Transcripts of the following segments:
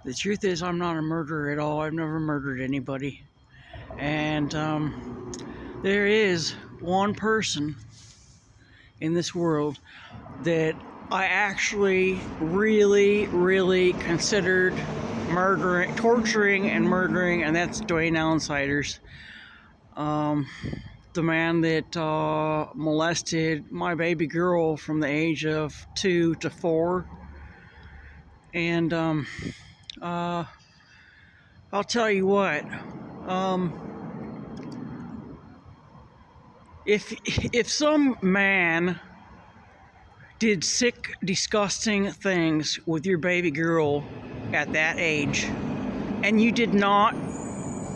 The truth is, I'm not a murderer at all. I've never murdered anybody. And there is one person in this world that I actually really considered murdering, torturing, and murdering, and that's Dwayne Allen Siders. The man that molested my baby girl from the age of 2 to 4. And I'll tell you what, if some man did sick, disgusting things with your baby girl at that age, and you did not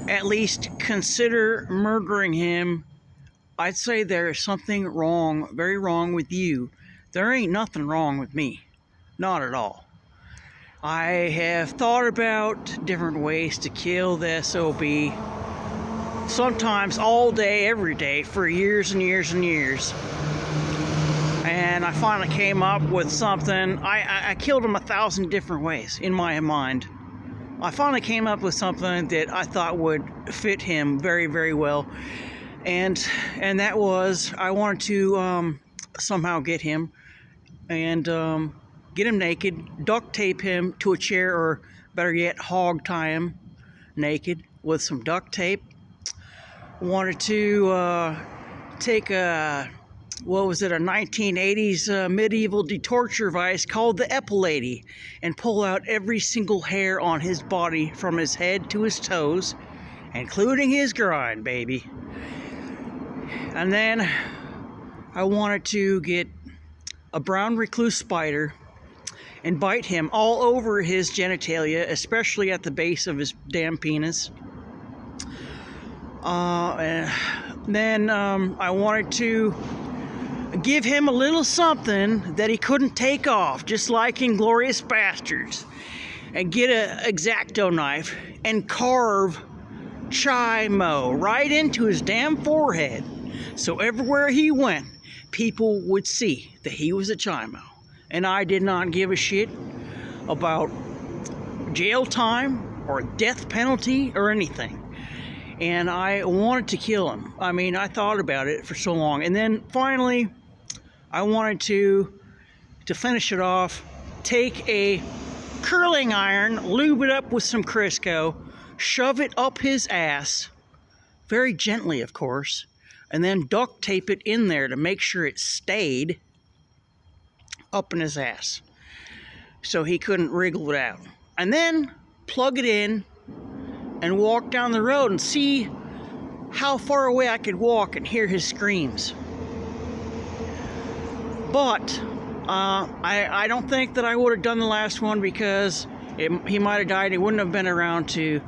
at least consider murdering him, I'd say there is something wrong, very wrong with you. There ain't nothing wrong with me. Not at all. I have thought about different ways to kill the SOB, sometimes all day, every day, for years and years and years. And I finally came up with something. I killed him 1,000 different ways in my mind. I finally came up with something that I thought would fit him very, very well. And that was, I wanted to somehow get him and get him naked, duct tape him to a chair, or better yet, hog tie him naked with some duct tape. Wanted to take a 1980s medieval torture device called the Epilady and pull out every single hair on his body from his head to his toes, including his groin, baby. And then I wanted to get a brown recluse spider and bite him all over his genitalia, especially at the base of his damn penis. And then I wanted to give him a little something that he couldn't take off, just like Inglourious Basterds, and get an X-Acto knife and carve Chi-Mo right into his damn forehead, so everywhere he went, people would see that he was a Chi-Mo. And I did not give a shit about jail time or death penalty or anything. And I wanted to kill him. I mean, I thought about it for so long. And then finally, I wanted to finish it off, take a curling iron, lube it up with some Crisco, shove it up his ass, very gently, of course, and then duct tape it in there to make sure it stayed up in his ass so he couldn't wriggle it out. And then plug it in and walk down the road and see how far away I could walk and hear his screams. But I don't think that I would have done the last one, because he might have died. He wouldn't have been around to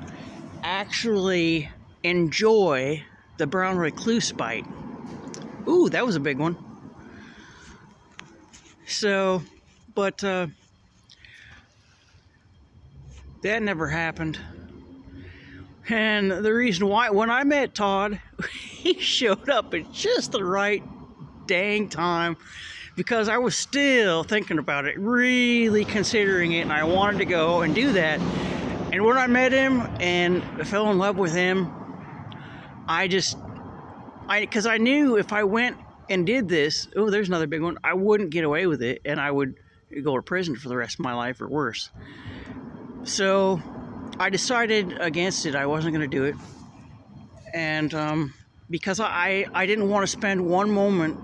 actually enjoy the brown recluse bite. Ooh, that was a big one. So, but that never happened. And the reason why, when I met Todd, he showed up at just the right dang time, because I was still thinking about it, really considering it, and I wanted to go and do that. And when I met him and fell in love with him, because I knew if I went and did this, oh, there's another big one, I wouldn't get away with it, and I would go to prison for the rest of my life or worse. So I decided against it. I wasn't going to do it. And because I didn't want to spend one moment,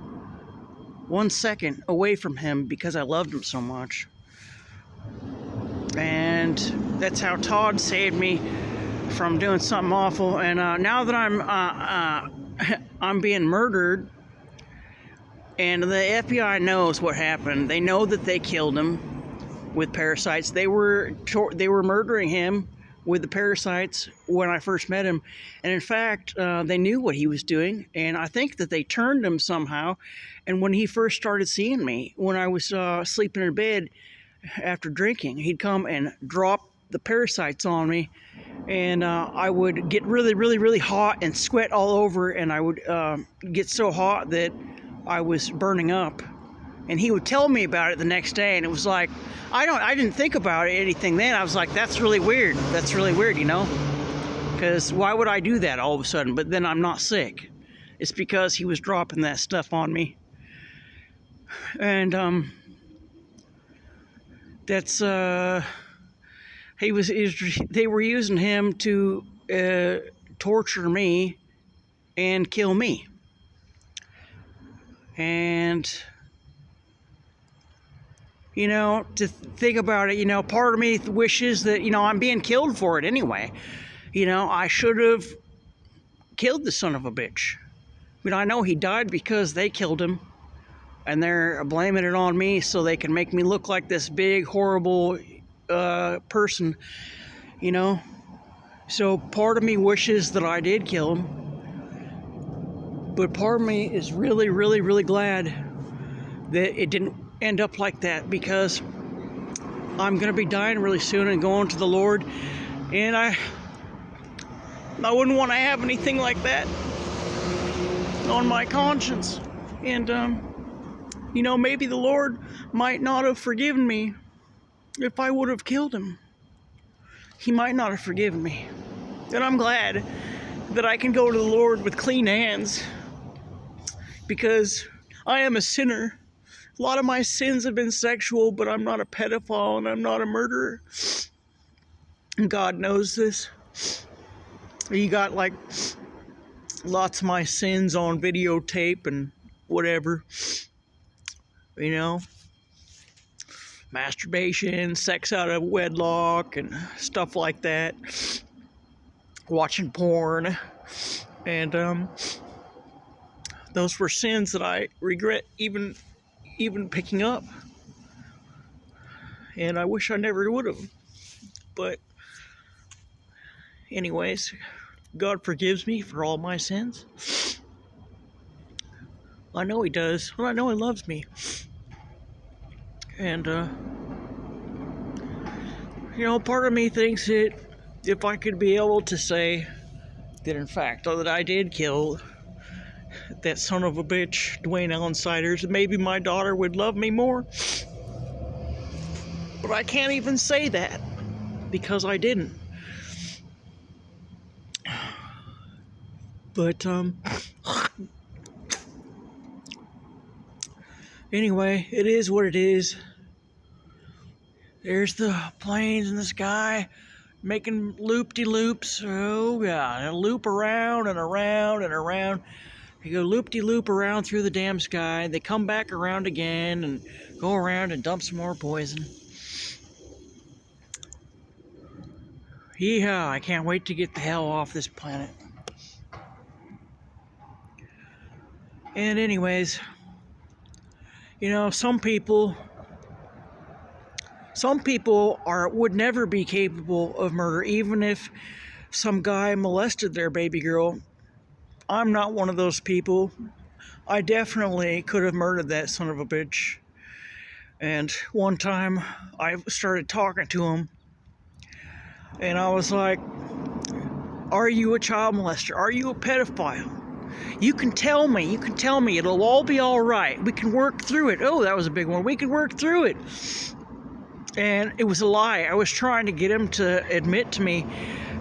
1 second away from him, because I loved him so much. And that's how Todd saved me from doing something awful. And now that I'm being murdered, and the FBI knows what happened. They know that they killed him with parasites. They were murdering him with the parasites when I first met him. And in fact, they knew what he was doing. And I think that they turned him somehow. And when he first started seeing me, when I was sleeping in bed after drinking, he'd come and drop the parasites on me. And I would get really hot and sweat all over. And I would get so hot that I was burning up. And he would tell me about it the next day, and it was like, I didn't think about anything then. I was like, that's really weird. That's really weird, you know? Because why would I do that all of a sudden? But then I'm not sick. It's because he was dropping that stuff on me. And that's they were using him to torture me and kill me. And you know, to think about it, you know, part of me wishes that, you know, I'm being killed for it anyway. You know, I should have killed the son of a bitch. But I know he died because they killed him. And they're blaming it on me so they can make me look like this big, horrible person, you know. So part of me wishes that I did kill him. But part of me is really, really, really glad that it didn't end up like that, because I'm going to be dying really soon and going to the Lord. And I wouldn't want to have anything like that on my conscience. And, you know, maybe the Lord might not have forgiven me if I would have killed him. He might not have forgiven me. And I'm glad that I can go to the Lord with clean hands, because I am a sinner. A lot of my sins have been sexual, but I'm not a pedophile and I'm not a murderer. And God knows this. He got like lots of my sins on videotape and whatever. You know, masturbation, sex out of wedlock, and stuff like that. Watching porn. And those were sins that I regret even picking up. And I wish I never would have. But anyways, God forgives me for all my sins. I know he does. Well, I know he loves me. And you know, part of me thinks that if I could be able to say that in fact that I did kill that son of a bitch, Dwayne Allen Siders, maybe my daughter would love me more. But I can't even say that, because I didn't. But, anyway, it is what it is. There's the planes in the sky making loop-de-loops. Oh, yeah, and loop around and around and around. They go loop-de-loop around through the damn sky. They come back around again and go around and dump some more poison. Yeehaw, I can't wait to get the hell off this planet. And anyways, you know, some people would never be capable of murder, even if some guy molested their baby girl. I'm not one of those people. I definitely could have murdered that son of a bitch. And one time I started talking to him, and I was like, are you a child molester? Are you a pedophile? You can tell me, it'll all be all right. We can work through it. Oh, that was a big one. We can work through it. And it was a lie. I was trying to get him to admit to me.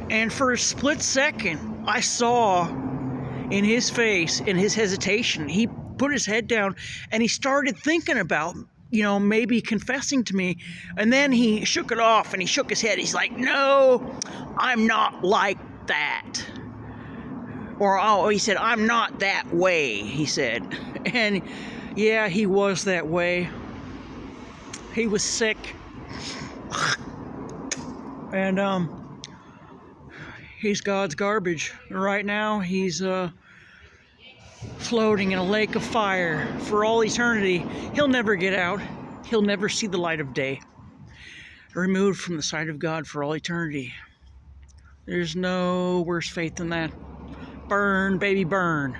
And for a split second, I saw in his face, in his hesitation, he put his head down and he started thinking about, you know, maybe confessing to me. And then he shook it off and he shook his head. He's like, no, I'm not like that. Or, oh, he said, I'm not that way, he said. And yeah, he was that way. He was sick. And he's God's garbage. Right now, he's floating in a lake of fire for all eternity. He'll never get out. He'll never see the light of day. Removed from the sight of God for all eternity. There's no worse fate than that. Burn, baby, burn.